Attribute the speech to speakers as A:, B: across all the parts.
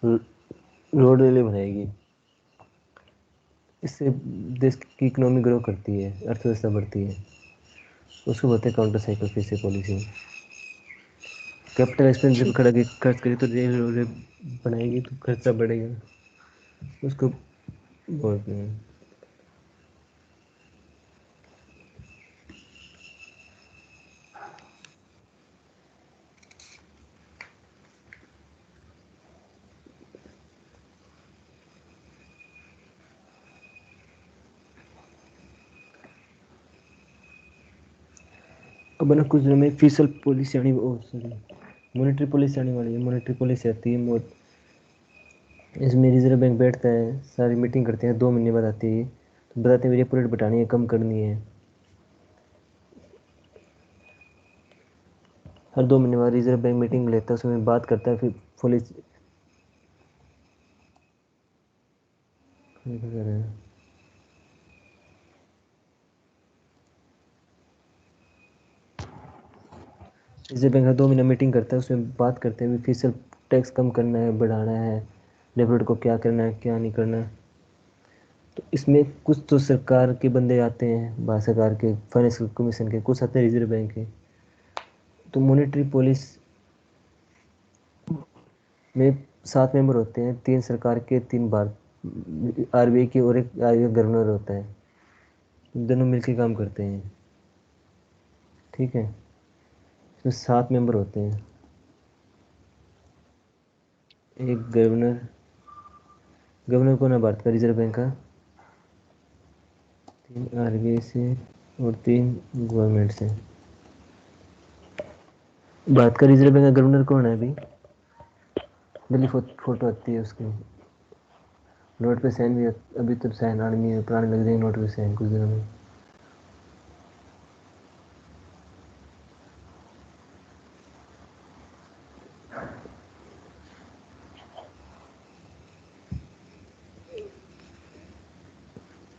A: Road railway बनाएगी। इससे देश की इकोनॉमी ग्रो करती है, अर्थव्यवस्था बढ़ती है। उसको बोलते हैं counter cyclical fiscal policy. Capital expenditure
B: ठीक।
A: पर खर्च करेगी तो रेल रोड बनाएगी तो खर्चा बढ़ेगा, उसको बोलते हैं। अब ना कुछ दिनों में फिशल पॉलिसी आनी, सॉरी, मॉनेटरी पॉलिसी आने वाली है। मॉनेटरी पॉलिसी आती है इसमें रिजर्व बैंक बैठता है, सारी मीटिंग करते हैं, 2 महीने बाद आती है तो बताते हैं रेपो रेट बढ़ानी है, कम करनी है। हर 2 महीने बाद रिजर्व बैंक मीटिंग लेता है, उसमें बात करता है, फिर पॉलिसी रिजर्व बैंक हर 2 महीने मीटिंग करता है, उसमें बात करते हैं फिशल टैक्स कम करना है, बढ़ाना है, रेपो रेट को क्या करना है क्या नहीं करना है। तो इसमें कुछ तो सरकार के बंदे आते हैं, भारत सरकार के फाइनेंशियल कमीशन के, कुछ आते हैं रिजर्व बैंक के। तो मॉनेटरी पॉलिसी में 7 मेंबर होते हैं, 3 सरकार के, 3 भारत आरबीआई के, और एक आरबीआई गवर्नर होता है। दोनों मिलकर काम करते हैं, ठीक है। इसमें 7 मेंबर होते हैं। एक गवर्नर, गवर्नर कौन है भारत का रिजर्व बैंक का, 3 आरबीआई से और 3 गवर्नमेंट से। भारत का रिजर्व बैंक का गवर्नर कौन है अभी, दिल्ली फोटो आती है उसकी। नोट पे साइन भी अभी तो साइन आने नहीं है, पुराने लग जाएंगे नोट पे साइन कुछ दिनों में।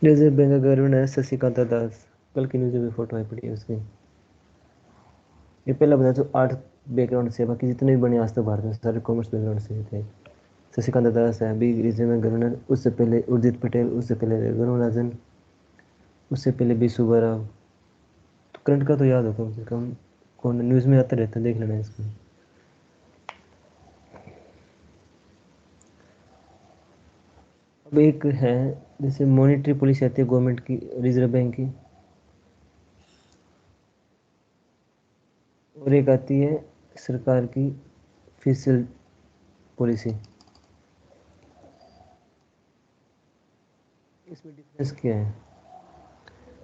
A: रिजर्व बैंक का गवर्नर है शशिकांत दास। कल की न्यूज में फोटो आई पड़ी है उसकी। ये पहला बताया तो आर्ट बैकग्राउंड से, बाकी जितने भी बने आज तक भारत में सारे कॉमर्स बैकग्राउंड से थे। शशिकांत दास है अभी रिजर्व बैंक गवर्नर, उससे पहले उर्जित पटेल, उससे पहले रघुराजन, उससे पहले बी सुब्बा राव। तो करंट का तो याद हो कम से कम, कौन न्यूज़ में आता रहता है, देख लेना इसको। अब एक है, जैसे मॉनेटरी पॉलिसी आती है गवर्नमेंट की, रिजर्व बैंक की, और एक आती है सरकार की फिशल पॉलिसी। इसमें डिफरेंस क्या है?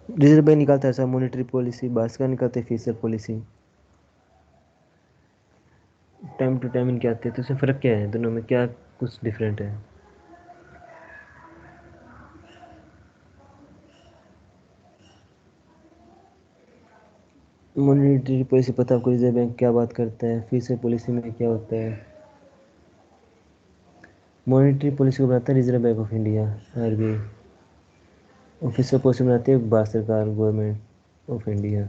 A: रिजर्व बैंक निकालता है ऐसा मॉनेटरी पॉलिसी, भास्कर निकालते हैं फिशल पॉलिसी। टाइम टू टाइम इनके आते हैं, तो इसमें फ़र्क क्या है, दोनों में क्या कुछ डिफरेंट है? मॉनेटरी पॉलिसी पता है आपको, रिजर्व बैंक क्या बात करता है, फिशल पॉलिसी में क्या होता है? मॉनेटरी पॉलिसी को बनाता है reserve bank of India, RBI. Official policy बनाती है भारत सरकार, गवर्नमेंट ऑफ इंडिया।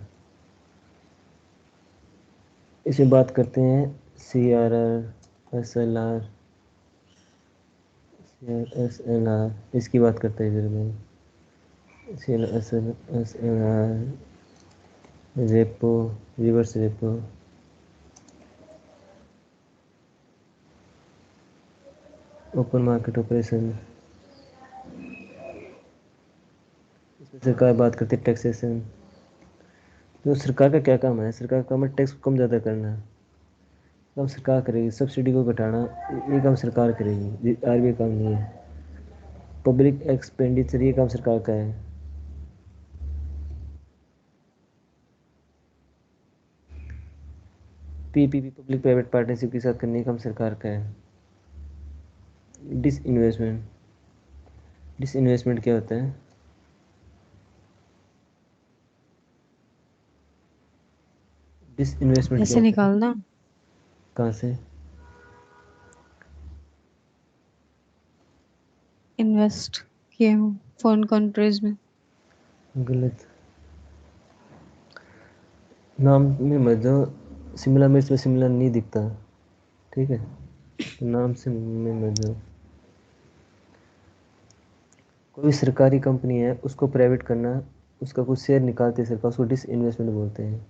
A: इसमें बात करते हैं CRR, SLR, SLR, इसकी बात करते हैं reserve bank. SLR, repo, reverse repo, open market operation. इसमें सरकार बात करती है टैक्सेशन। तो सरकार का क्या काम है, सरकार का काम है टैक्स को कम ज़्यादा करना। काम सरकार करेगी, सब्सिडी को घटाना, ये काम सरकार करेगी, आरबीआई काम नहीं है। पब्लिक एक्सपेंडिचर, ये काम सरकार का है। पीपीपी, पब्लिक प्राइवेट पार्टनरशिप के साथ करने का काम सरकार का है। डिसइन्वेस्टमेंट, डिसइन्वेस्टमेंट क्या होता है? डिसइन्वेस्टमेंट क्या
B: पैसे
A: होता है?
B: निकालना।
A: कहाँ से?
B: इन्वेस्ट किए हो फॉरेन कंट्रीज में।
A: गलत। नाम में मत जाओ, शिमला मिर्च में शिमला नहीं दिखता, ठीक है। तो नाम से मैं मत जाओ। कोई सरकारी कंपनी है उसको प्राइवेट करना, उसका कुछ शेयर निकालते हैं सरकार, उसको डिस इन्वेस्टमेंट बोलते हैं।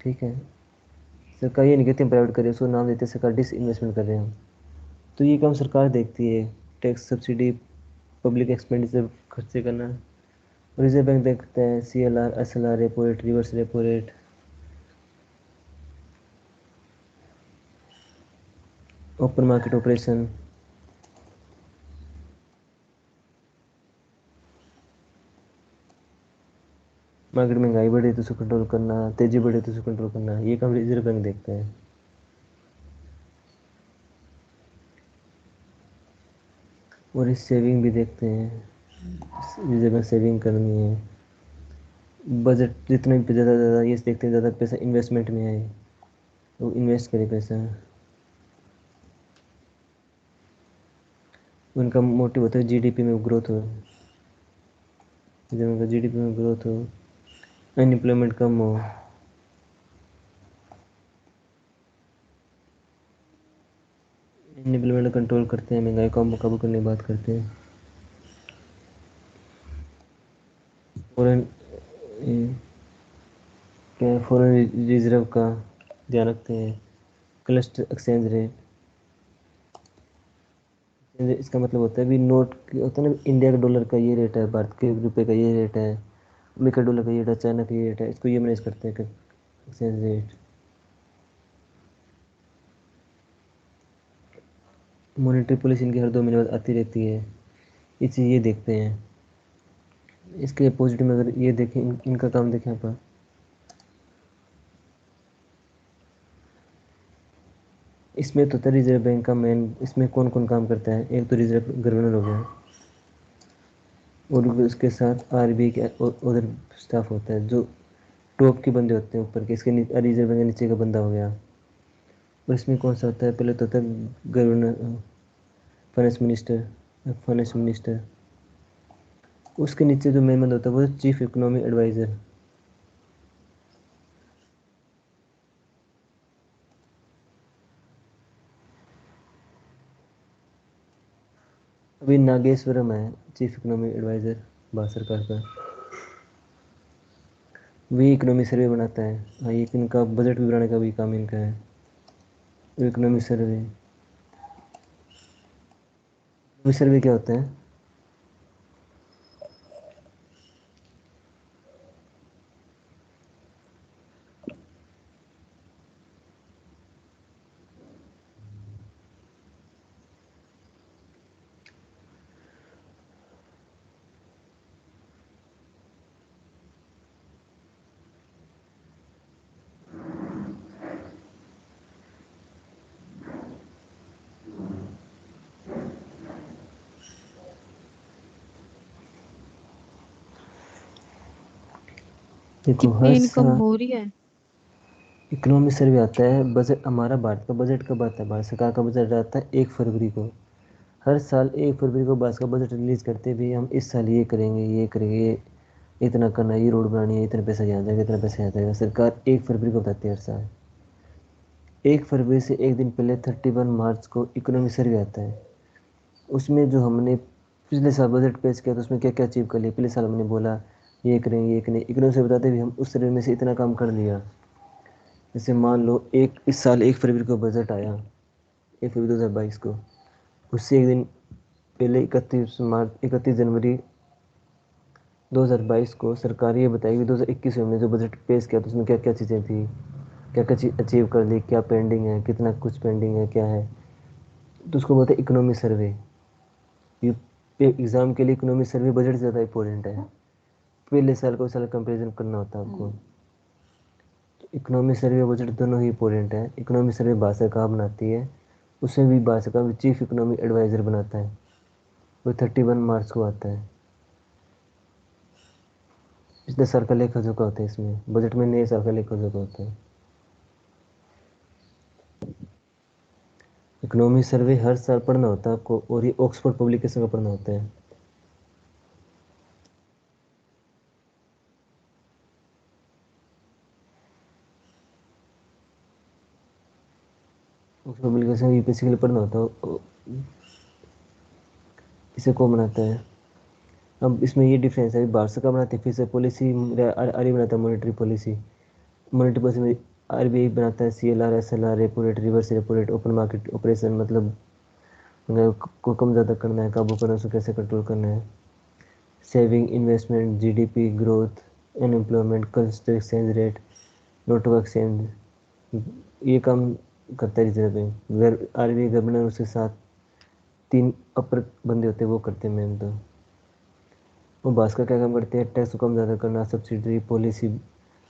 A: ठीक है, सरकार ये नहीं कहती हम प्राइवेट करें, उसको नाम देते हैं सरकार डिस इन्वेस्टमेंट कर रहे हैं हम। तो ये काम सरकार देखती है, टैक्स सब्सिडी, पब्लिक एक्सपेंडिचर खर्चे करना। रिजर्व बैंक देखता है CLR, SLR, repo rate, reverse repo rate, open market operation. Market महंगाई बढ़े तो उसको कंट्रोल करना, तेजी बढ़े तो उसको कंट्रोल करना, ये काम रिजर्व बैंक देखता है। और इस सेविंग भी देखते हैं, रिजर्व बैंक सेविंग करनी है। बजट जितना भी ज़्यादा ज़्यादा ये देखते हैं ज़्यादा पैसा इन्वेस्टमेंट में आए, तो इन्वेस्ट करे पैसा। उनका मोटिव होता है GDP में ग्रोथ हो, रिजर्व बैंक का GDP में ग्रोथ हो, अनएम्प्लॉयमेंट कम हो। अनएम्प्लॉयमेंट कंट्रोल करते हैं, महंगाई को काबू करने की बात करते हैं। फॉरेन क्या, फॉरेन रिजर्व का ध्यान रखते हैं। क्लस्टर एक्सचेंज रेट, इसका मतलब होता है भी नोट होता है ना, इंडिया का डॉलर का ये रेट है, भारत के रुपए का ये रेट है, अमेरिका डॉलर का ये रेट है, चाइना का ये रेट है, इसको ये मैनेज करते हैं एक्सचेंज रेट। मॉनेटरी पॉलिसी इनकी हर 2 महीने बाद आती रहती है, ये चीज़ ये देखते हैं। इसके पॉजिटिव में अगर ये देखें, इनका काम देखें आप, इसमें तो रिजर्व बैंक का मेन, इसमें कौन कौन काम करता है, एक तो रिजर्व गवर्नर हो गया, और उसके साथ RBI के उधर स्टाफ होता है, जो टॉप के बंदे होते हैं ऊपर के, इसके रिजर्व बैंक के नीचे का बंदा हो गया। और इसमें कौन सा होता है, पहले तो होता है गवर्नर, फाइनेंस मिनिस्टर, उसके नीचे जो मेन बंदा होता है वो चीफ इकोनॉमी एडवाइज़र। अभी नागेश्वरम है चीफ इकोनॉमी एडवाइज़र भारत सरकार का, वही इकोनॉमी सर्वे बनाता है। हाँ, ये इनका बजट भी बनाने का भी काम इनका है, इकोनॉमी सर्वे। इकोनॉमी सर्वे क्या होता है? देखो हर
B: कितनी इनकम
A: साल
B: हो रही है?
A: इकोनॉमी सर्वे आता है, बजट हमारा भारत का बजट कब आता है, भारत सरकार का बजट आता है 1 फरवरी को। हर साल 1 फरवरी को भारत का बजट रिलीज़ करते भी हम इस साल ये करेंगे, ये करेंगे, ये इतना करना है, ये रोड बनानी है, इतने पैसा यहाँ जाएगा, इतना पैसा यहाँ जाएगा, सरकार 1 फरवरी को बताती है हर साल। 1 फरवरी से एक दिन पहले 31 मार्च को इकोनॉमी सर्वे आता है। उसमें जो हमने पिछले साल बजट पेश किया तो उसमें क्या क्या अचीव कर लिया, पिछले साल हमने बोला ये करेंगे, ये करेंगे, इकोनॉमी से बताते भी हम उस सर्वे में से इतना काम कर लिया। जैसे मान लो एक इस साल 1 फरवरी को बजट आया, 1 फरवरी 2022 को, उससे एक दिन पहले 31 जनवरी 2022 को सरकार ये बताएगी 2021 में हमने जो बजट पेश किया तो उसमें क्या क्या चीज़ें थी, क्या क्या चीज़ अचीव कर ली, क्या पेंडिंग है, कितना कुछ पेंडिंग है, क्या है। तो उसको बोलते हैं इकोनॉमी सर्वे। ये एग्ज़ाम के लिए इकोनॉमी सर्वे बजट से ज़्यादा इंपॉर्टेंट है, पहले साल को साल कंपेरिजन करना होता है आपको। तो इकोनॉमी सर्वे बजट दोनों ही इंपॉर्टेंट है। इकोनॉमी सर्वे भारत सरकार बनाती है, उसमें भी भारत सरकार चीफ इकोनॉमी एडवाइज़र बनाता है, वो 31 मार्च को आता है। पिछले साल का लेखा जोखा होता है, इसमें बजट में नए साल का लेखा जोखा होता है। इकोनॉमी सर्वे हर साल पढ़ना होता है आपको, और ये ऑक्सफोर्ड पब्लिकेशन का पढ़ना होता है। ऑक्सफोर्ड जैसे यूपीएससी के लिए पढ़ना होता है, इसे कौन बनाता है? अब इसमें ये डिफरेंस है, भारत सरकार बनाती है, फिर से पॉलिसी आरबीआई बनाता है, मॉनेटरी पॉलिसी। मॉनेटरी पॉलिसी में आरबीआई बनाता है CLR, SLR, repo rate, reverse repo rate, open market operation, मतलब को कम ज़्यादा करना है, काबू करना है, उसको कैसे कंट्रोल करना है, saving, investment, GDP growth, unemployment, currency exchange rate, नोटों का एक्सचेंज, ये काम करता है रिजर्व बैंक। आरबीआई गवर्नर, उसके साथ 3 अपर बंदे होते हैं, वो करते हैं मेन। तो वो बास का क्या काम करते हैं? टैक्स को कम ज़्यादा करना, सब्सिडी पॉलिसी,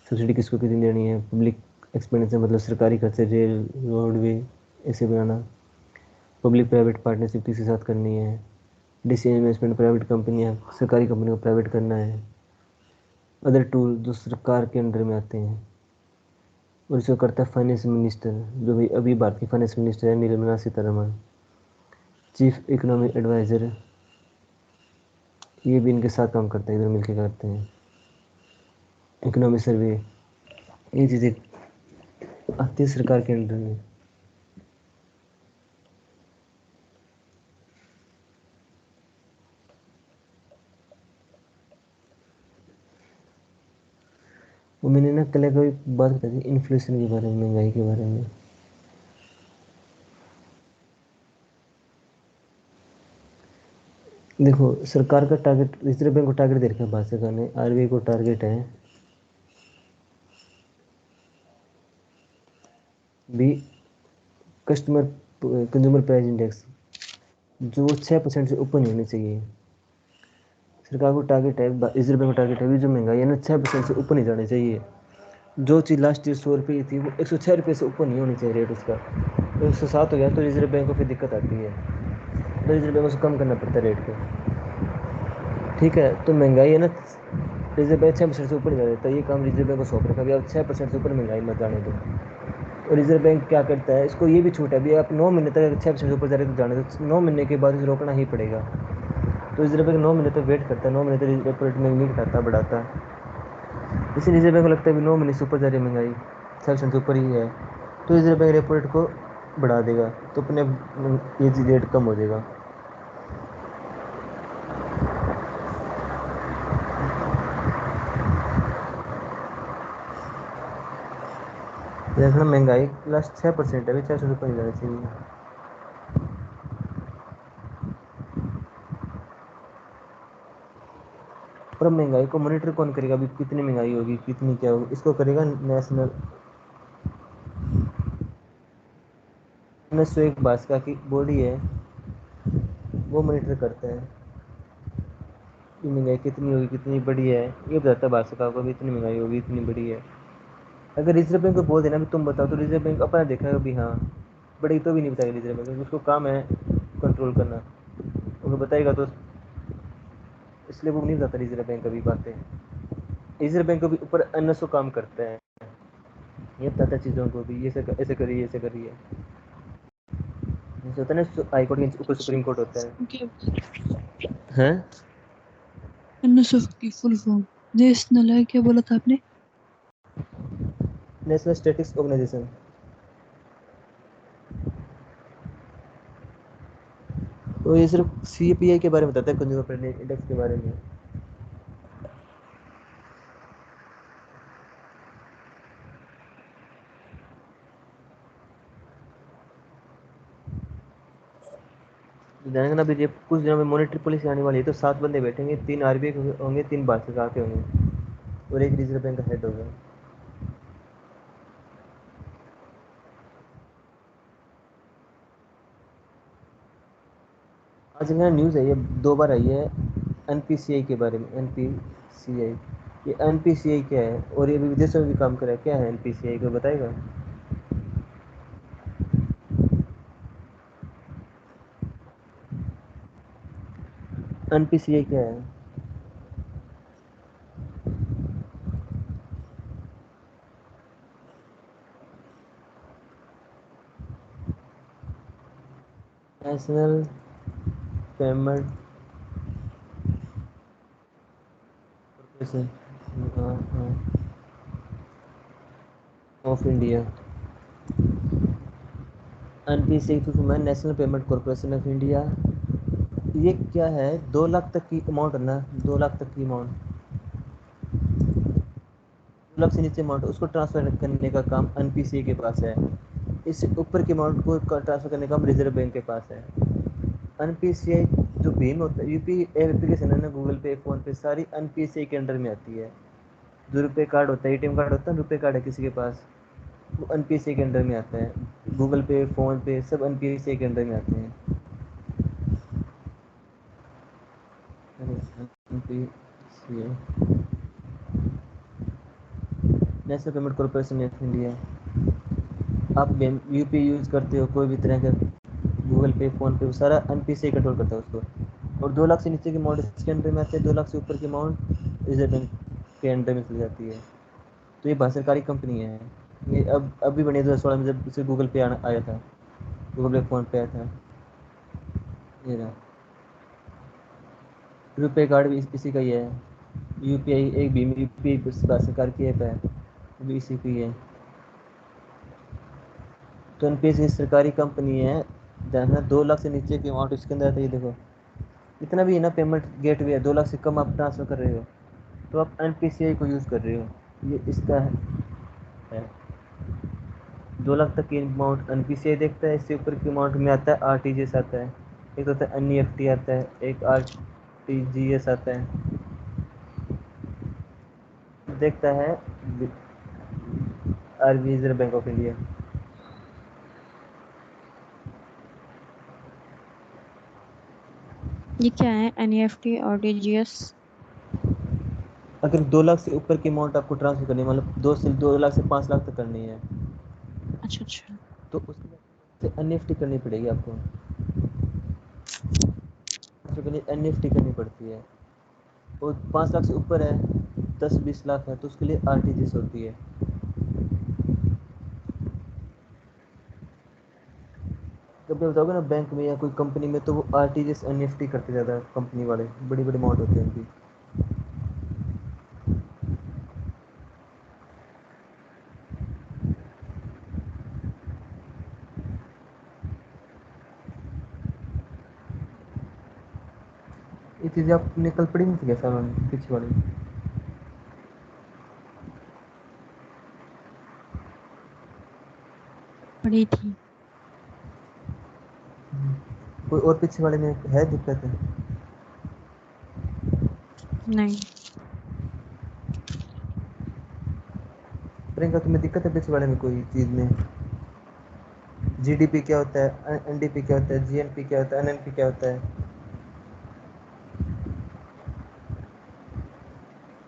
A: सब्सिडी किसको कितनी देनी है, पब्लिक एक्सपेंडिचर मतलब सरकारी खर्चे, रेल रोडवे ऐसे बनाना, पब्लिक प्राइवेट पार्टनरशिप किसके साथ करनी है, डिसीजन इन्वेस्टमेंट, प्राइवेट कंपनियां सरकारी कंपनियों को प्राइवेट करना है, अदर टूल जो सरकार के अंडर में आते हैं। और इसको करता है फाइनेंस मिनिस्टर, जो भी अभी भारत की फाइनेंस मिनिस्टर है, Nirmala Sitharaman. Chief economic adviser, ये भी इनके साथ काम करता है, इधर मिलकर करते हैं। इकोनॉमिक सर्वे, ये चीज़ें आती है सरकार के अंडर में। वो मैंने ना कल कोई बात बताई थी इन्फ्लेशन के बारे में, महंगाई के बारे में। देखो, सरकार का टारगेट, रिजर्व बैंक को टारगेट दे रखा है भारत सरकार ने, आरबीआई को टारगेट है भी कस्टमर कंज्यूमर प्राइस इंडेक्स, जो 6% से ऊपर नहीं होनी चाहिए। सरकार को टारगेट है, रिजर्व बैंक को टारगेट है भी जो महंगाई है ना, 6% से ऊपर नहीं जानी चाहिए। जो चीज़ लास्ट ईयर 100 रुपये की थी, वो 106 रुपये से ऊपर नहीं होनी चाहिए रेट उसका। तो 107 हो गया तो रिजर्व बैंक को फिर दिक्कत आती है, तो रिजर्व बैंक को उसको कम करना पड़ता है रेट को। ठीक है, तो महंगाई है ना, रिजर्व बैंक 6% से ऊपर नहीं जाने देता, ये काम रिजर्व बैंक को सौंप रखा है, अब 6% से ऊपर महंगाई मत जाने दो। और रिजर्व बैंक क्या करता है, इसको ये भी छूट है, अभी आप 9 महीने तक 6% से ऊपर जा रहे तो जाने दो, 9 महीने के बाद इसे रोकना ही पड़ेगा। तो रिजर्व बैंक 9 महीने तक वेट करता है, 9 महीने तक रेपो रेट में नहीं घटाता बढ़ाता है। इसलिए रिजर्व बैंक को लगता है भी 9 महीने से ऊपर जा रही है महंगाई, 6% से ऊपर ही है, तो रिजर्व बैंक रेपो रेट को बढ़ा देगा, तो अपने ये रेट कम हो जाएगा। देखना, महंगाई लास्ट 6% है, 6% से ऊपर नहीं जाना चाहिए। और अब महंगाई को मॉनिटर कौन करेगा, अभी कितनी महंगाई होगी, कितनी क्या होगी, इसको करेगा नेशनल एनएसओ, एक भाषा की बॉडी है, वो मॉनिटर करता है कि महंगाई कितनी होगी, कितनी बड़ी है, ये बताता है भारत सरकार को भी इतनी महंगाई होगी, इतनी बड़ी है। अगर रिजर्व बैंक को बोल देना भी तुम बताओ, तो रिजर्व बैंक अपना देखेगा भी हाँ बड़ी, तो भी नहीं बताएगा रिजर्व बैंक, उसको काम है कंट्रोल करना, उनको बताएगा तो, इसलिए वो नहीं बताता रिजर्व बैंक कभी बातें। रिजर्व बैंक के भी ऊपर एनएसओ काम करता है, ये बताता है चीज़ों को भी, ये ऐसे करिए, ऐसे करिए। जैसे होता है ना, हाई कोर्ट के ऊपर सुप्रीम कोर्ट होता है।
B: क्या
A: हैं?
B: एनएसएफ की फुल फॉर्म? नेशनल है, क्या बोला था आपने?
A: National statistics organisation. तो ये सिर्फ सीपीआई के बारे में बताता है, कंज्यूमर प्राइस इंडेक्स के बारे में। ध्यान, अभी कुछ दिनों में मॉनेटरी पॉलिसी आने वाली है, तो 7 बंदे बैठेंगे, 3 आरबीआई होंगे, 3 भारत सरकार के होंगे, और एक रिजर्व बैंक का हेड होगा। आज मेरा न्यूज़ है, ये 2 बार आई है, एनपीसीआई के बारे में। एनपीसीआई, ये एनपीसीआई क्या है, और ये भी विदेशों में भी काम कर रहा है, क्या है एनपीसीआई को बताएगा? एनपीसीआई क्या है? National payment corporation of India. NPCI की फुल फॉर्म है national payment corporation of India. ये क्या है, 2 लाख तक की अमाउंट है ना, 2 लाख तक की अमाउंट, 2 लाख से नीचे अमाउंट उसको ट्रांसफर करने का काम एनपीसीआई के पास है। इससे ऊपर की अमाउंट को ट्रांसफर करने का काम रिजर्व बैंक के पास है। एनपीसीआई जो भीम होता है, यूपी एप्लीकेशन है ना, गूगल पे, फोन पे, सारी एनपीसीआई के अंडर में आती है। जो रुपए कार्ड होता है, एटीएम कार्ड होता है, रुपए कार्ड है किसी के पास, वो एनपीसीआई के अंडर में आता है। गूगल पे, फोन पे सब एनपीसीआई के अंडर में आते हैं। NPCI national payment corporation of India. आप यूपी यूज़ करते हो, कोई भी तरह का गूगल पे, फोन पे, वो सारा एनपीसीआई कंट्रोल करता है उसको। और 2 लाख से नीचे की अमाउंट इसके अंडर में आती है, 2 लाख से ऊपर की अमाउंट रिजर्व बैंक के अंडर में चली जाती है। तो ये भारत सरकारी कंपनी है। ये अब अभी बनी 2016 में, जब इसे गूगल पे आया था, गूगल पे फोन पे आया था। ये रहा रुपए कार्ड भी इसी का ही है। यूपीआई एक भीम यूपीआई भारत सरकार की ऐप है, वो भी इसी की है। तो एनपीएससी सरकारी कंपनी है, जहाँ 2 लाख से नीचे की अमाउंट इसके अंदर आता है। ये देखो, इतना भी है ना, पेमेंट गेट भी है, 2 लाख से कम आप ट्रांसफर कर रहे हो तो आप एनपीसीआई को यूज़ कर रहे हो। ये इसका है। 2 लाख तक की अमाउंट एनपीसीआई देखता है, इससे ऊपर की अमाउंट में आता है आरटीजीएस आता है, एक होता है एनईएफटी आता है, एक आरटीजीएस आता है। देखता है RBI, reserve bank of India.
B: ये क्या है एनईएफटी और डीजीएस?
A: अगर 2 लाख से ऊपर की अमाउंट आपको ट्रांसफर करनी है, मतलब 2 लाख से 5 लाख तक करनी है,
B: अच्छा अच्छा।
A: तो उसके लिए एनईएफटी करनी पड़ेगी आपको, ट्रांसफर के लिए एनईएफटी करनी पड़ती है। और 5 लाख से ऊपर है, 10-20 लाख है, तो उसके लिए आरटीजीएस होती है। कभी बताओगे ना बैंक में या कोई कंपनी में, तो वो आरटीजीएस एनईएफटी करते ज़्यादा, कंपनी वाले बड़ी बड़ी अमाउंट होती है उनकी। ये चीज़ें आपने कल पढ़ी नहीं थी क्या सामान पीछे वाली?
B: पढ़ी थी।
A: कोई और पीछे वाले में है दिक्कत है?
B: नहीं।
A: प्रियंका, तुम्हें दिक्कत है पीछे वाले में कोई चीज़ में? जीडीपी क्या होता है, एनडीपी क्या होता है, जीएनपी क्या होता है, एनएनपी क्या होता है?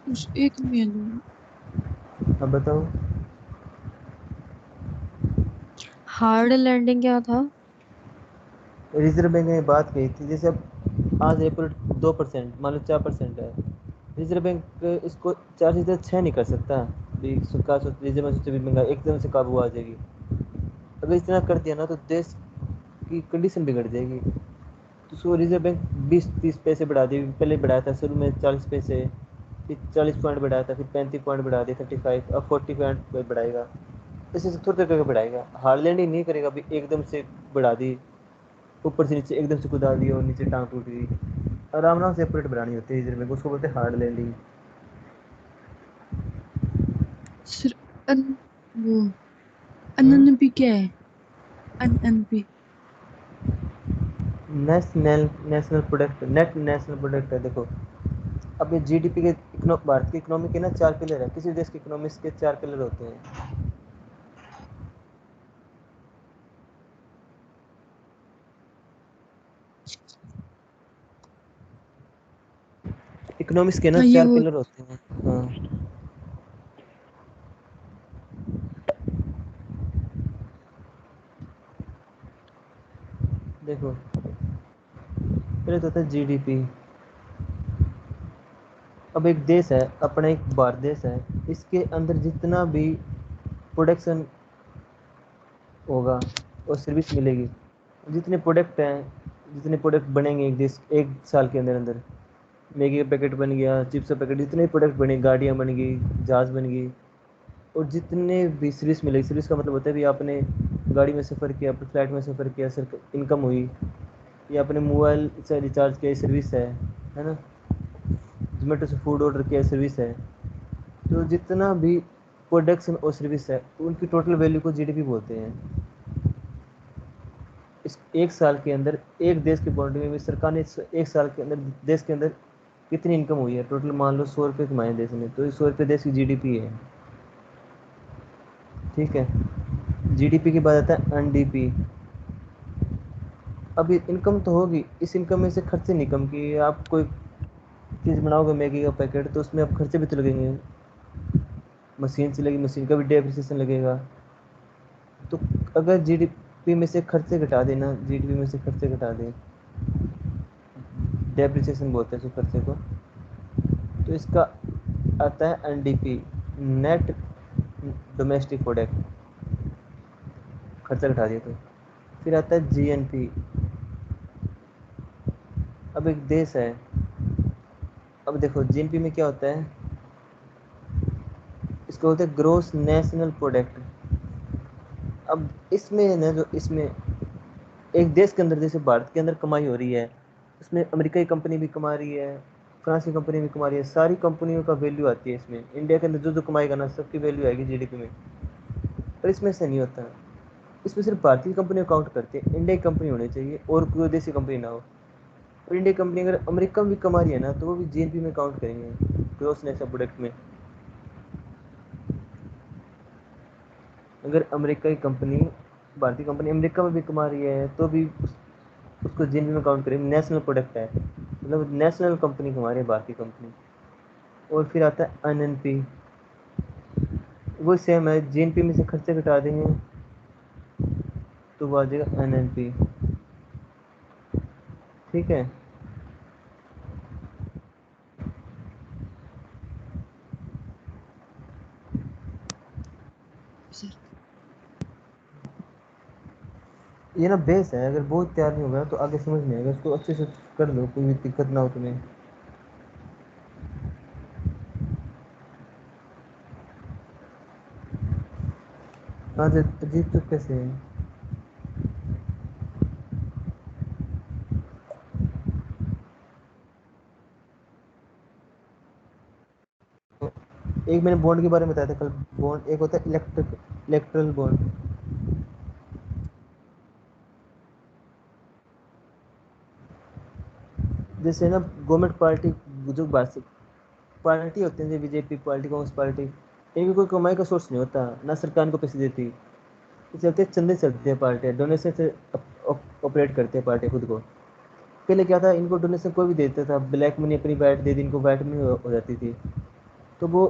B: उस एक में
A: अब बताओ।
B: हार्ड लैंडिंग क्या था?
A: रिजर्व बैंक ने बात कही थी, जैसे अब आज रेपो रेट 2%, मान लो 4% है, रिजर्व बैंक इसको 4 से 6 नहीं कर सकता। भी सरकार रिजर्व बैंक सोचे भी महंगा एकदम से काबू आ जाएगी। अगर इतना कर दिया ना, तो देश की कंडीशन बिगड़ जाएगी। तो उसको रिजर्व बैंक 20-30 पैसे बढ़ा दी, पहले बढ़ाया था शुरू में 40 पैसे, फिर 40 पॉइंट बढ़ाया था, फिर 35 पॉइंट बढ़ा दिया, 35, अब 40 पॉइंट बढ़ाएगा। ऐसे थोड़े थोड़े करके बढ़ाएगा, हार्ड लैंडिंग नहीं करेगा अभी एकदम से बढ़ा दी, ऊपर से नीचे एकदम से कूदा दी और नीचे टांग टूट गई। आराम आराम से अपडेट बढ़ानी होती है रिजर्व बैंक, उसको बोलते हैं हार्ड लैंडिंग।
B: सिर अन वो एनएनपी क्या है? NNP
A: national national product, net national product है। देखो, अब ये जीडीपी के भारत की इकोनॉमी के ना 4 पिलर है, किसी देश की इकोनॉमी के 4 पिलर होते हैं। इकोनॉमिक्स के ना
B: हाँ ये
A: चार
B: वो
A: पिलर होते हैं। हाँ, देखो, पहले तो होता है जीडीपी। अब एक देश है, अपना एक भारत देश है, इसके अंदर जितना भी प्रोडक्शन होगा और सर्विस मिलेगी, जितने प्रोडक्ट हैं, जितने प्रोडक्ट बनेंगे एक देश एक साल के अंदर अंदर, मैगी का पैकेट बन गया, चिप्स का पैकेट, जितने प्रोडक्ट बने, गाड़ियाँ बन गई, जहाज़ बन गई, और जितने भी सर्विस मिलेगी, सर्विस का मतलब होता है भी आपने गाड़ी में सफ़र किया, अपने फ्लाइट में सफ़र किया, सर इनकम हुई, या अपने मोबाइल से रिचार्ज किया, सर्विस है ना। जोमेटो से फूड ऑर्डर किया, सर्विस है। तो जितना भी प्रोडक्शन और सर्विस है उनकी टोटल वैल्यू को जीडीपी बोलते हैं। इस एक साल के अंदर एक देश की बाउंड्री में सरकार ने एक साल के अंदर देश के अंदर कितनी इनकम हुई है, टोटल मान लो 100 रुपये कमाए देश ने, तो 100 रुपये देश की जीडीपी है। ठीक है। जीडीपी के बाद आता है एनडीपी। अब इनकम तो होगी, इस इनकम में से खर्चे नहीं कम किए। आप कोई चीज़ बनाओगे मैगी का पैकेट, तो उसमें अब खर्चे भी तो लगेंगे, मशीन चलेगी, मशीन का भी डेप्रिसिएशन लगेगा। तो अगर जीडीपी में से खर्चे घटा देना, जीडीपी में से खर्चे घटा दें, डेप्रिसिएशन बोलते हैं जो खर्चे को, तो इसका आता है एनडीपी, नेट डोमेस्टिक प्रोडक्ट, खर्चा घटा दिया तो। फिर आता है जीएनपी। अब एक देश है, अब देखो जीएनपी में क्या होता है, इसको बोलते हैं ग्रोस नेशनल प्रोडक्ट। अब इसमें ना, जो इसमें एक देश के अंदर जैसे भारत के अंदर कमाई हो रही है, उसमें अमेरिका की कंपनी भी कमा रही है, फ्रांस की कंपनी भी कमा रही है, सारी कंपनियों का वैल्यू आती है इसमें। इंडिया के अंदर जो जो कमाएगा ना, सबकी वैल्यू आएगी जीडीपी में। पर इसमें ऐसा नहीं होता, इसमें सिर्फ भारतीय कंपनी काउंट करते हैं, इंडिया की कंपनी होनी चाहिए और कोई देशी कंपनी ना हो। और इंडिया की कंपनी अगर अमेरिका में भी कमा रही है ना, तो वो भी जीएनपी में काउंट करेंगे, ग्रोस नेशनल प्रोडक्ट में। अगर अमेरिका की कंपनी, भारतीय कंपनी अमेरिका में भी कमा रही है, तो भी उसको जीएनपी में काउंट करेंगे, नेशनल प्रोडक्ट है, मतलब नेशनल कंपनी कमा रही है भारतीय कंपनी। और फिर आता है एनएनपी, वो सेम है, जीएनपी में से खर्चे घटा देंगे तो वो आ जाएगा एनएनपी। ठीक है।
B: सर
A: ये ना बेस है, अगर बहुत तैयार नहीं होगा तो आगे समझ नहीं आएगा, इसको अच्छे से कर लो, कोई भी दिक्कत ना हो तुम्हें। आज अजीत तो कैसे है? एक मैंने बॉन्ड के बारे में बताया था कल, बॉन्ड एक होता है इलेक्ट्रल बॉन्ड। जैसे ना गवर्नमेंट पार्टी, जो पार्टी होती है, जैसे बीजेपी पार्टी, कांग्रेस पार्टी, इनकी कोई कमाई का सोर्स नहीं होता, ना सरकार को पैसे देती, ये चलते चंदे चलते हैं, पार्टियाँ डोनेशन से ऑपरेट करते हैं पार्टी खुद को। पहले क्या था, इनको डोनेशन कोई भी देता था, ब्लैक मनी अपनी वैट दे दी, इनको वैट में हो जाती थी, तो वो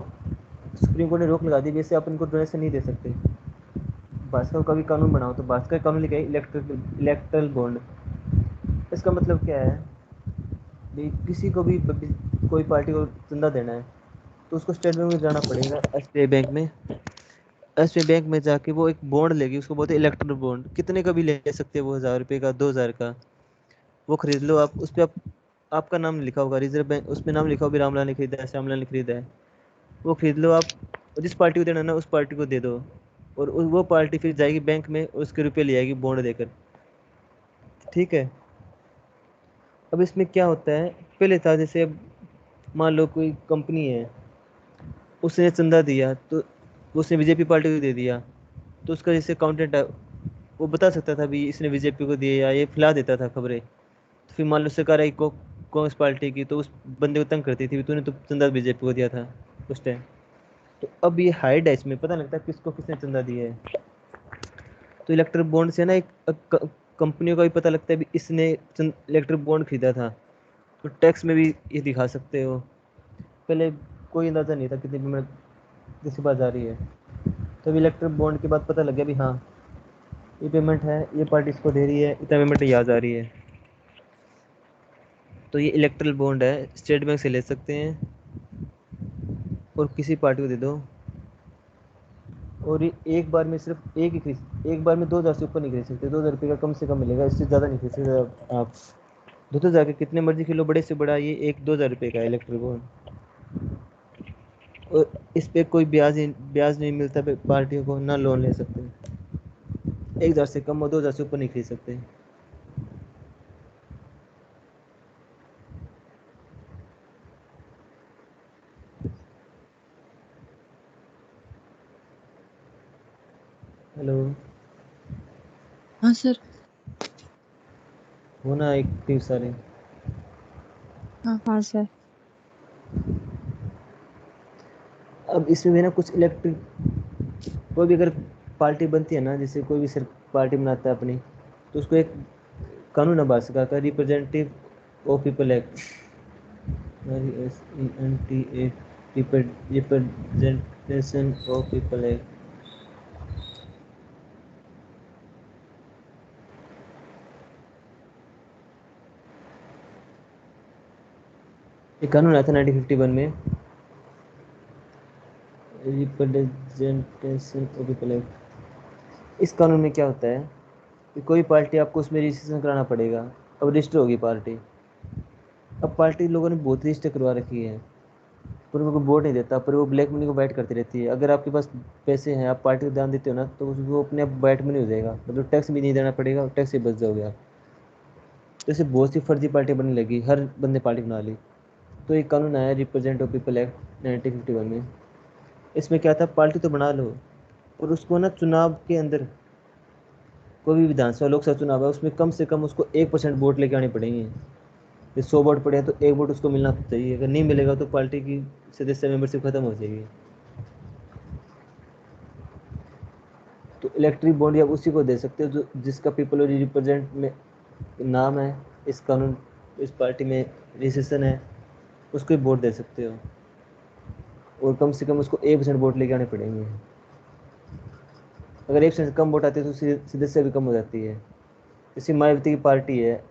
A: सुप्रीम कोर्ट ने रोक लगा दी, वैसे आप इनको डोनेशन नहीं दे सकते। भाजपा का भी कानून बनाओ, तो भाजपा का कानून लिखा है इलेक्ट्रल बॉन्ड। इसका मतलब क्या है भाई, किसी को भी कोई पार्टी को चंदा देना है, तो उसको स्टेट बैंक में जाना पड़ेगा, एसबीआई बैंक में। एसबीआई बैंक में जाके वो एक बॉन्ड लेगी, उसको बोलते हैं इलेक्ट्रल बॉन्ड, कितने का भी ले सकते हैं वो, 1000 रुपये का, 2000 का, वो खरीद लो आप। उस पर आपका नाम लिखा होगा, रिजर्व बैंक, उसमें नाम लिखा होगा भी रामलाल ने खरीदा है, श्यामलाल ने खरीदा है, वो खरीद लो आप। जिस पार्टी को देना ना, उस पार्टी को दे दो, और वो पार्टी फिर जाएगी बैंक में और उसके रुपये ले आएगी बॉन्ड देकर। ठीक है। अब इसमें क्या होता है, पहले था जैसे, अब मान लो कोई कंपनी है, उसने चंदा दिया, तो उसने बीजेपी पार्टी को दे दिया, तो उसका जैसे अकाउंटेंट है, वो बता सकता था भी इसने बीजेपी को दिए, या ये फैला देता था खबरें। तो फिर मान लो सरकार आई को कांग्रेस पार्टी की, तो उस बंदे को तंग करती थी, तूने तो चंदा बीजेपी को दिया था उस टाइम। तो अब ये हाइड है, इसमें पता लगता है किसको किसने चंदा दिया है। तो इलेक्ट्रिक बॉन्ड से ना एक कंपनियों का भी पता लगता है भी इसने इलेक्ट्रिक बॉन्ड खरीदा था, तो टैक्स में भी ये दिखा सकते हो। पहले कोई अंदाज़ा नहीं था कितनी पेमेंट किसी पास जा रही है, तो अभी इलेक्ट्रिक बॉन्ड के बाद पता लग गया भी हाँ, ये पेमेंट है, ये पार्टी इसको दे रही है, इतना पेमेंट यहाँ जा रही है। तो ये इलेक्ट्रल बॉन्ड है, स्टेट बैंक से ले सकते हैं और किसी पार्टी को दे दो। और ये एक बार में सिर्फ एक ही खरीद, एक बार में 2000 से ऊपर नहीं खरीद सकते, 2000 रुपये का कम से कम मिलेगा, इससे ज़्यादा नहीं खरीद सकते आप। 2000 के कितने मर्जी किलो, बड़े से बड़ा ये एक 2000 रुपये का इलेक्ट्रिक बॉन्ड। और इस पे कोई ब्याज नहीं मिलता पार्टियों को, ना लोन ले सकते। 1,000 से कम और 2,000 से ऊपर नहीं खरीद सकते। हेलो।
B: हाँ सर।
A: होना एक इतनी सारे।
B: हाँ हाँ सर।
A: अब इसमें भी ना कुछ इलेक्ट्रिक, कोई भी अगर पार्टी बनती है ना, जैसे कोई भी सर पार्टी बनाता है अपनी, तो उसको एक कानून है भारत सरकार का, representative of people act, RESENT, representation of people act. ये कानून आया था 1951 में, रिप्रेजेंटेशन ऑफ पीपल एक्ट। इस कानून में क्या होता है कि कोई पार्टी आपको उसमें रजिस्ट्रेशन कराना पड़ेगा। अब रजिस्टर होगी पार्टी। अब पार्टी लोगों ने बहुत रजिस्टर करवा रखी है, पर उनको वोट नहीं देता, पर वो ब्लैक मनी को वाइट करती रहती है। अगर आपके पास पैसे हैं, आप पार्टी को दान देते हो ना, तो वो अपने आप वाइट मनी हो जाएगा, मतलब टैक्स भी नहीं देना पड़ेगा और टैक्स से बच जाओगे आप। तो ऐसे बहुत सी फर्जी पार्टी बनने लगी, हर बंदे पार्टी बना ली। तो एक कानून आया रिप्रेजेंट ऑफ पीपल एक्ट 1951 में। इसमें क्या था, पार्टी तो बना लो, और उसको ना चुनाव के अंदर, कोई भी विधानसभा लोकसभा चुनाव है, उसमें कम से कम उसको 1% वोट लेके आने पड़ेंगे। ये 100 वोट पड़े हैं तो 1 वोट उसको मिलना चाहिए। अगर नहीं मिलेगा तो पार्टी की सदस्य मेंबरशिप खत्म हो जाएगी। तो इलेक्ट्रिक बॉन्ड आप उसी को दे सकते हो जो जिसका पीपल रिप्रेजेंट में नाम है, इस कानून, इस पार्टी में रजिस्ट्रेशन है, उसको ही वोट दे सकते हो। और कम से कम उसको 1% वोट लेके आने पड़ेंगे। अगर 1% से कम वोट आते हैं तो सदस्य भी कम हो जाती है। जैसे मायावती की पार्टी है,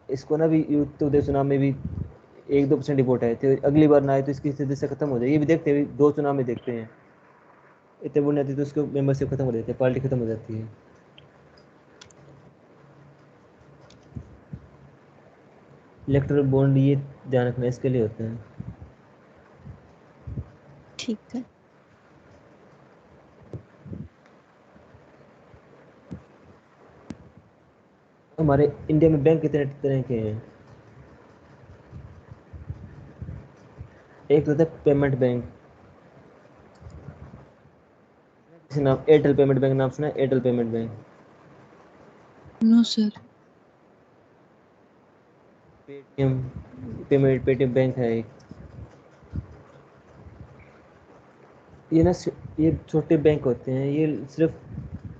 A: इसको ना भी यूथ उदय चुनाव में भी 1-2% ही वोट आए थे, अगली बार ना आए तो इसकी सदस्य खत्म हो जाए। ये भी देखते हैं, 2 चुनाव में देखते हैं, इतने वोट नहीं आती तो उसको मेंबरशिप खत्म हो जाती है, पार्टी खत्म हो जाती है। इलेक्टोरल बॉन्ड ये ध्यान रखना, इसके लिए होते हैं।
B: ठीक है।
A: हमारे इंडिया में बैंक कितने तरह के हैं? एक तो होता है पेमेंट बैंक, जैसे नाम एयरटेल पेमेंट बैंक, नाम सुना है Airtel payment bank.
B: No sir.
A: Paytm Paytm bank है एक। ये ना ये छोटे बैंक होते हैं, ये सिर्फ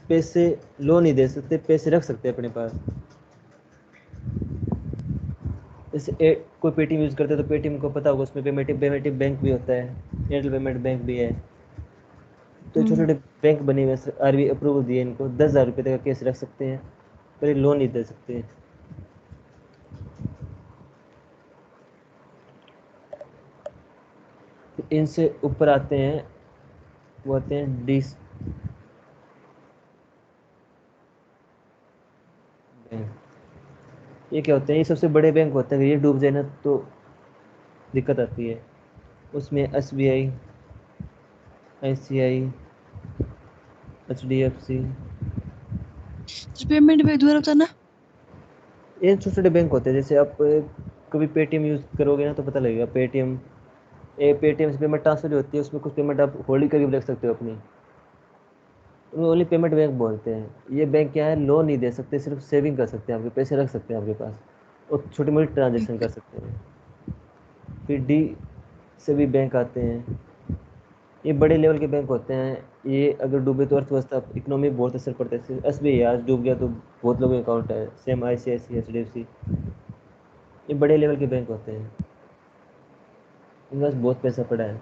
A: पैसे लोन नहीं दे सकते, पैसे रख सकते हैं अपने पास। जैसे कोई पेटीएम यूज़ करता है तो पेटीएम को पता होगा उसमें पेमेंट पेमेंट बैंक भी होता है, एयरटेल पेमेंट बैंक भी है। तो छोटे छोटे बैंक बने हुए हैं, आरबीआई अप्रूवल दिए इनको, 10,000 रुपये तक का केस रख सकते हैं, पर ये लोन नहीं दे सकते हैं। फिर इनसे ऊपर आते हैं, वो आते हैं डी बैंक। ये क्या होते हैं, ये सबसे बड़े बैंक होते हैं, अगर ये डूब जाए ना तो दिक्कत आती है। उसमें SBI, ICI, HDFC,
B: payment bank दोबारा बताना।
A: ये छोटे छोटे बैंक होते हैं। जैसे आप कभी पेटीएम यूज़ करोगे ना तो पता लगेगा, पेटीएम से पेमेंट ट्रांसफर होती है, उसमें कुछ पेमेंट आप होल्ड करके भी रख सकते हो अपनी, उन्हें ओनली पेमेंट बैंक बोलते हैं। ये बैंक क्या है, लोन नहीं दे सकते, सिर्फ सेविंग कर सकते हैं, आपके पैसे रख सकते हैं आपके पास, और छोटी मोटी
B: ठीक
A: ट्रांजेक्शन
B: है।
A: कर सकते हैं। फिर डी से भी बैंक आते हैं, ये बड़े लेवल के बैंक होते हैं। ये अगर डूबे तो अर्थव्यवस्था, इकोनॉमी बहुत असर पड़ता है। SBI आज डूब गया तो बहुत लोगों के अकाउंट है, सेम ICICI, HDFC, ये बड़े लेवल के बैंक होते हैं, इनके पास बहुत पैसा पड़ा है।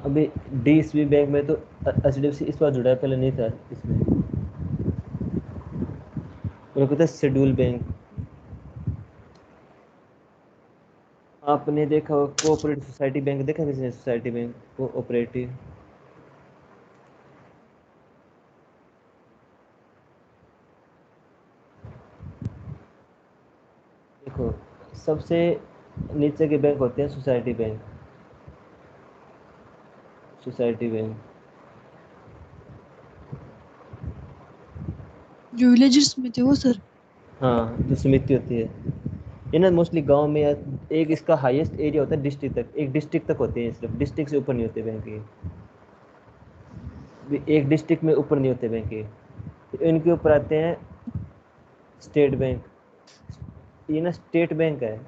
A: अभी DSB बैंक में तो HDFC इस बार जुड़ा है, पहले नहीं था इसमें। और कहता है शेड्यूल बैंक। आपने देखा होगा कोऑपरेटिव सोसाइटी बैंक, देखा किसी ने सोसाइटी बैंक, कोऑपरेटिव? सबसे नीचे के बैंक होते हैं सोसाइटी बैंक। Society bank.
B: जो विलेजेस में थे वो सर?
A: हाँ, जो समिति होती है ये ना मोस्टली गांव में, या एक इसका हाईएस्ट एरिया होता है डिस्ट्रिक्ट तक, एक डिस्ट्रिक्ट तक होते हैं, सिर्फ डिस्ट्रिक्ट से ऊपर नहीं होते बैंक ये। एक डिस्ट्रिक्ट में ऊपर नहीं होते बैंक ये। इनके ऊपर आते हैं स्टेट बैंक। ये ना स्टेट बैंक है,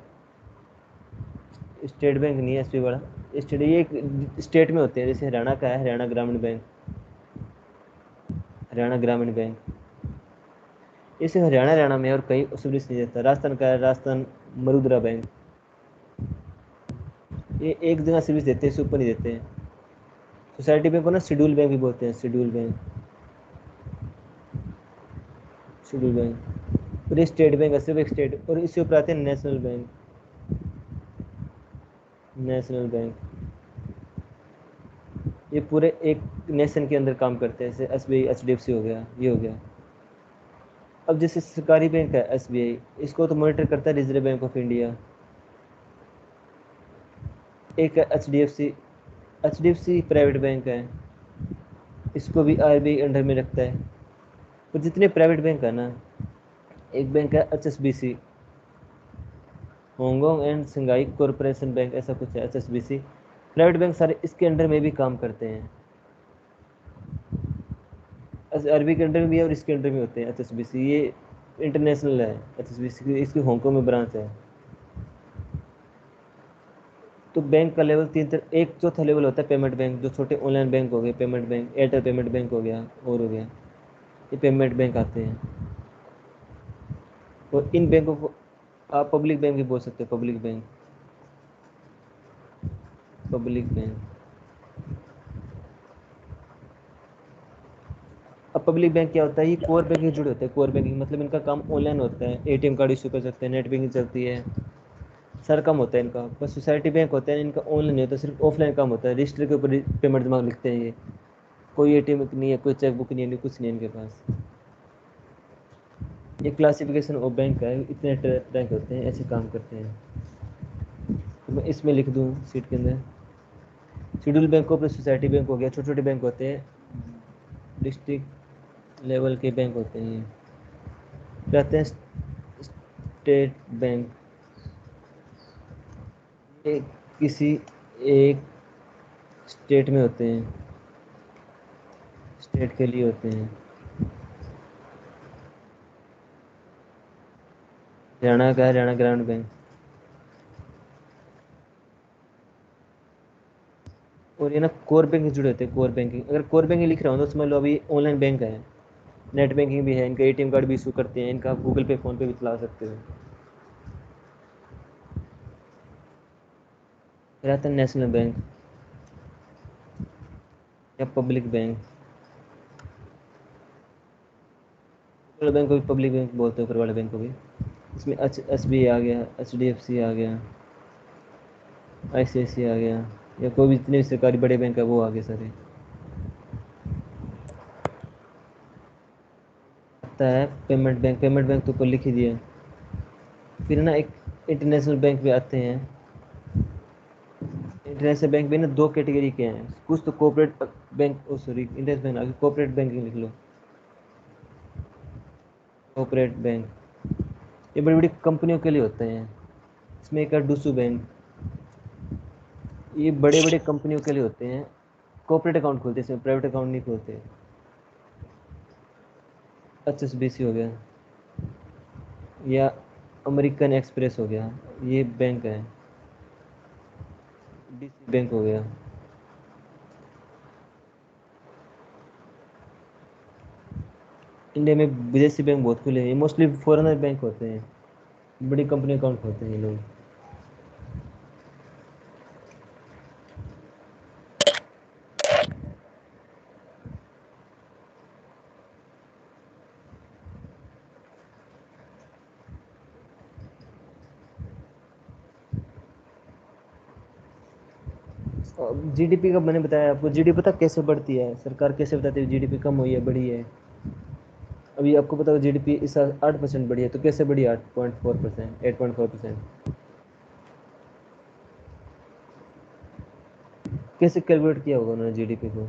A: स्टेट बैंक नहीं है एसबी वाला। स्टेट ये एक स्टेट में होते हैं, जैसे हरियाणा का है हरियाणा ग्रामीण बैंक। हरियाणा ग्रामीण बैंक इसे हरियाणा हरियाणा में और कहीं सर्विस नहीं देता। राजस्थान का है राजस्थान मरुद्रा बैंक। ये एक जगह सर्विस देते हैं, इससे ऊपर नहीं देते हैं। सोसाइटी बैंक को ना शेड्यूल बैंक भी बोलते हैं, शेड्यूल बैंक। Schedule bank. और ये स्टेट बैंक है, सिर्फ एक स्टेट। और इससे ऊपर आते हैं नेशनल बैंक। नेशनल बैंक ये पूरे एक नेशन के अंदर काम करते हैं, जैसे एसबीआई एचडीएफसी हो गया, ये हो गया। अब जैसे सरकारी बैंक है एसबीआई, इसको तो मॉनिटर करता है रिजर्व बैंक ऑफ इंडिया। एक है एचडीएफसी। एचडीएफसी प्राइवेट बैंक है, इसको भी आरबीआई अंडर में रखता है। और जितने प्राइवेट बैंक है ना, एक बैंक है HSBC, Hong Kong and Shanghai corporation bank, ऐसा कुछ है एचएसबीसी। प्राइवेट बैंक सारे इसके अंडर में भी काम करते हैं। आरबीआई के अंडर में भी है और इसके अंडर में होते हैं एचएसबीसी। ये इंटरनेशनल है एचएसबीसी की, इसकी हांगकांग में ब्रांच है। तो बैंक का लेवल तीन तरह, एक चौथा लेवल होता है पेमेंट बैंक, जो छोटे ऑनलाइन बैंक हो गए, payment bank, Airtel payment bank हो गया और हो गया, ये पेमेंट बैंक आते हैं। और इन बैंकों को आप पब्लिक बैंक भी बोल सकते हो, पब्लिक बैंक। Public bank. अब पब्लिक बैंक क्या होता है, ये कोर बैंकिंग जुड़े होते हैं। कोर बैंकिंग मतलब इनका काम ऑनलाइन होता है, एटीएम कार्ड इशू कर सकते हैं, नेट बैंकिंग चलती है, सारा काम होता है इनका। पर सोसाइटी बैंक होता है इनका ऑनलाइन नहीं होता, सिर्फ ऑफलाइन काम होता है, रजिस्टर के ऊपर पेमेंट दिमाग लिखते हैं ये। कोई एटीएम नहीं है, कोई चेक बुक नहीं है, कुछ नहीं है इनके पास। ये क्लासिफिकेशन ऑफ बैंक है, इतने बैंक होते हैं, ऐसे काम करते हैं। तो मैं इसमें लिख दूँ सीट के अंदर, शेड्यूल बैंक को सोसाइटी बैंक हो गया। छोटे छोटे बैंक होते हैं, डिस्ट्रिक्ट लेवल के बैंक होते हैं। ये रहते हैं स्टेट बैंक। ये किसी एक स्टेट में होते हैं, स्टेट के लिए होते हैं। हरियाणा का है हरियाणा ग्रामीण बैंक। और ये ना कोर बैंकिंग जुड़े होते हैं, कोर बैंकिंग। अगर कोर बैंकिंग लिख रहा हूँ तो समझ लो अभी ऑनलाइन बैंक है, नेट बैंकिंग भी है, इनका एटीएम कार्ड भी इशू करते हैं, इनका गूगल पे फोन पे भी चला सकते हो। फिर आता है नेशनल बैंक या पब्लिक बैंक। ऊपर वाले बैंक को भी पब्लिक बैंक बोलते हैं, ऊपर वाले बैंक को भी। इसमें एच बी आ गया, एच डी एफ सी आ गया, आई सी आई सी आ गया, या कोई भी जितने भी सरकारी बड़े बैंक है वो आ गए सारे। आता है पेमेंट बैंक। पेमेंट बैंक तो ऊपर लिख ही दिया। फिर ना एक इंटरनेशनल बैंक भी आते हैं। इंटरनेशनल बैंक भी ना दो कैटेगरी के हैं, कुछ तो कोऑपरेट बैंक, ओ सॉरी इंटरनेशनल बैंक आगे कोऑपरेट बैंकिंग लिख लो। कोऑपरेट बैंक ये बड़ी बड़ी कंपनियों के लिए होते हैं। इसमें एक है डूसू बैंक, ये बड़े बड़े कंपनियों के लिए होते हैं। कॉर्पोरेट अकाउंट खोलते हैं इसमें, प्राइवेट अकाउंट नहीं खोलते। एच एस बी सी हो गया, या अमेरिकन एक्सप्रेस हो गया, ये बैंक है। डीसी बैंक हो गया। इंडिया में विदेशी बैंक बहुत खुले हैं, ये मोस्टली फॉरेनर बैंक होते हैं, बड़ी कंपनी अकाउंट खोलते हैं ये लोग। जीडीपी का मैंने बताया आपको, जीडीपी पता कैसे बढ़ती है, सरकार कैसे बताती है जीडीपी कम हुई है बढ़ी है। अभी आपको पता हो जीडीपी इस साल 8% बढ़ी है, तो कैसे बढ़ी? 8.4%, 8.4%। कैसे कैलकुलेट किया होगा उन्होंने जीडीपी को?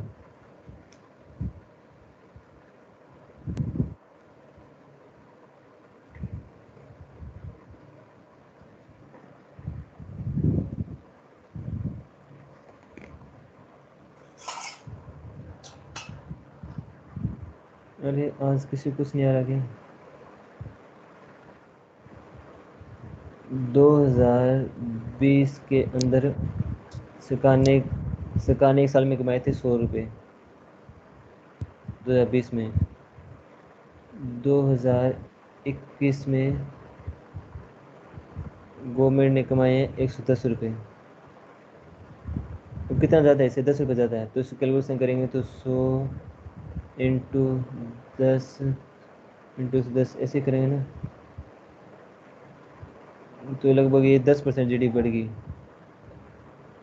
A: अरे आज किसी को कुछ नहीं आ रहा क्या? 2020 के अंदर सरकार ने एक साल में कमाए थे 100 रुपये 2020 में। 2021 में गवर्नमेंट ने कमाए हैं 110 रुपये। तो कितना ज़्यादा है, इससे 10 रुपये ज़्यादा है, तो इसको कैलकुलेशन करेंगे तो 100 इंटू 10 इंटू 10 ऐसे करेंगे ना, तो लगभग ये 10% जी डी बढ़ गई।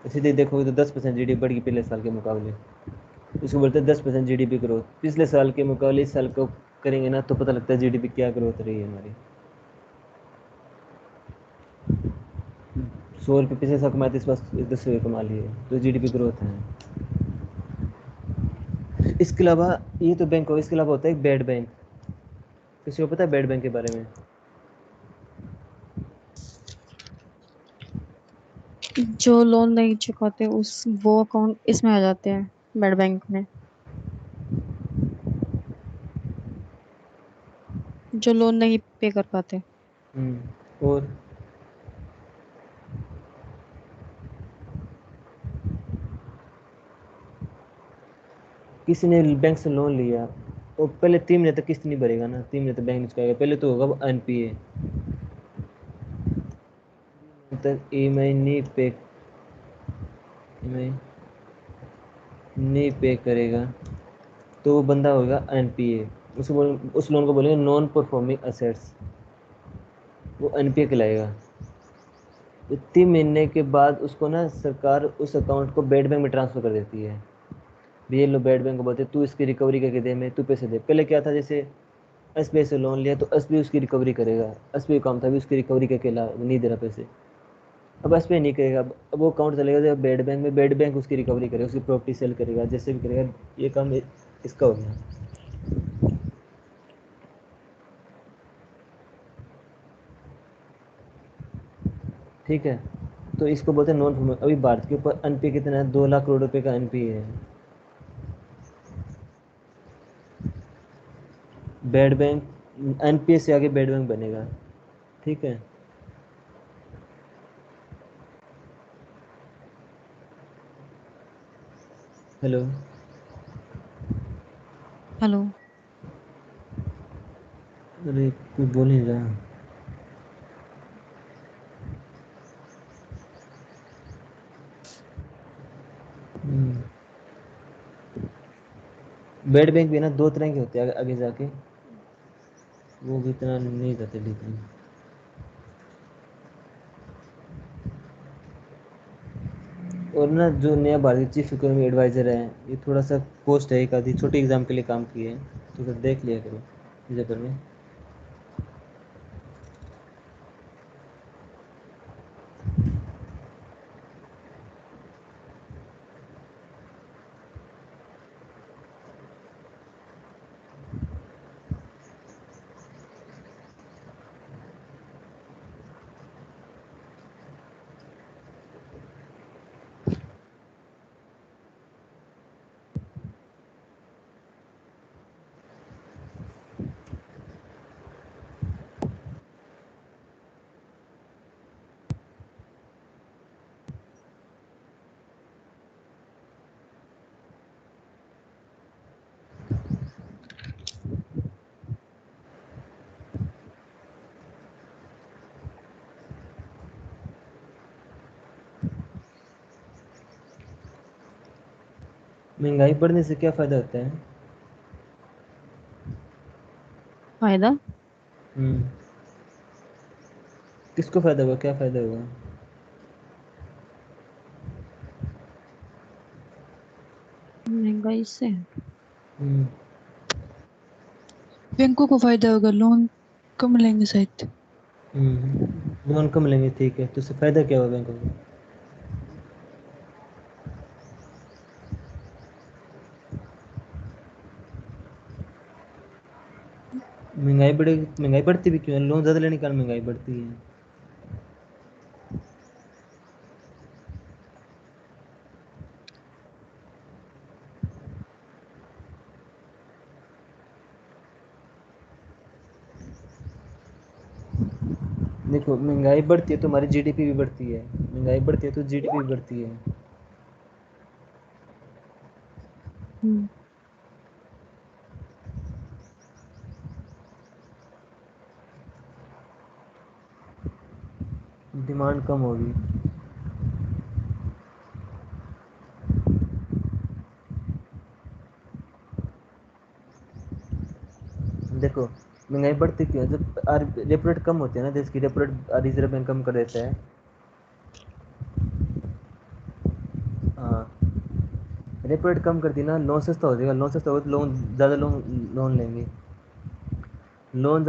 A: सीधे देखोगे तो 10% जी डी बढ़ गई पिछले साल के मुकाबले। इसको बोलते हैं 10% जी डी पी ग्रोथ। पिछले साल के मुकाबले इस साल को करेंगे ना तो पता लगता है जी डी पी क्या ग्रोथ रही है हमारी। 100 रुपये पिछले साल कमाए थे, इस बार 10 रुपये कमा लिए, तो जी डी पी ग्रोथ है। इसके अलावा ये तो बैंक हो, इसके अलावा होता है एक बैड बैंक। किसी को पता है बैड बैंक के बारे में?
B: जो लोन नहीं चुकाते उस वो अकाउंट इसमें आ जाते हैं, बेड बैंक में। जो लोन नहीं पे कर पाते।
A: और किसी ने बैंक से लोन लिया और पहले 3 महीने तक किस्त नहीं भरेगा ना, 3 महीने तक बैंक नहीं चुकाएगा, पहले तो होगा एनपीए तक ईएमआई नहीं पे करेगा तो वो बंदा होगा एनपीए। उस लोन को बोलेंगे नॉन परफॉर्मिंग असेट्स, वो एनपीए कहलाएगा। तो 3 महीने के बाद उसको ना सरकार उस अकाउंट को बेड बैंक में ट्रांसफर कर देती है। भी ये लो बेड बैंक को बोलते तू इसकी रिकवरी करके दे, मैं तू पैसे दे। पहले क्या था, जैसे एसबीआई से लोन लिया तो एसबीआई उसकी रिकवरी करेगा, एसबीआई काम था भी उसकी रिकवरी करके नहीं दे रहा पैसे। अब एसबीआई नहीं करेगा, अब वो अकाउंट चलेगा जब बेड बैंक में, बेड बैंक उसकी रिकवरी करेगा, उसकी प्रॉपर्टी सेल करेगा, जैसे भी करेगा। ये काम इसका हो गया। ठीक है, तो इसको बोलते हैं नॉन परफॉर्मिंग। अभी भारत के ऊपर एनपीए कितना है, 2 लाख करोड़ रुपए का एनपीए है। बेड बैंक एनपीए से आगे बेड बैंक बनेगा। ठीक है। हेलो।
B: हेलो।
A: अरे कोई बोल नहीं रहा। बेड बैंक भी ना 2 तरह के होते हैं, आगे जाके वो भी इतना नहीं जाते डीपली। और ना जो नया भारतीय चीफ इकोनॉमी एडवाइजर है, ये थोड़ा सा पोस्ट है, एक आधी छोटी एग्जाम के लिए काम किए हैं, तो फिर देख लिया करो इस पेपर में। महंगाई बढ़ने से क्या फ़ायदा होता है?
B: फायदा।
A: हम्म किसको फ़ायदा होगा, क्या फ़ायदा होगा?
B: महंगाई से
A: हम्म
B: बैंकों को फायदा होगा, लोन कम लेंगे शायद।
A: लोन कम लेंगे, ठीक है, तो उससे फ़ायदा क्या होगा बैंकों को? महंगाई बढ़ती भी क्यों है? लोन ज़्यादा लेने के कारण महंगाई बढ़ती है। देखो महंगाई बढ़ती है तो हमारी जीडीपी भी बढ़ती है, महंगाई बढ़ती है तो जीडीपी भी बढ़ती है।
B: हम्म।
A: डिमांड कम होगी। देखो महंगाई बढ़ती क्यों है? जब रेपो रेट कम होती है ना देश की, रेपो रेट रिजर्व बैंक कम कर देता है। हाँ, रेपो रेट कम कर दी ना, लोन सस्ता हो जाएगा, लोन सस्ता होगा तो लोन ज़्यादा लोन लोन लेंगे, लोन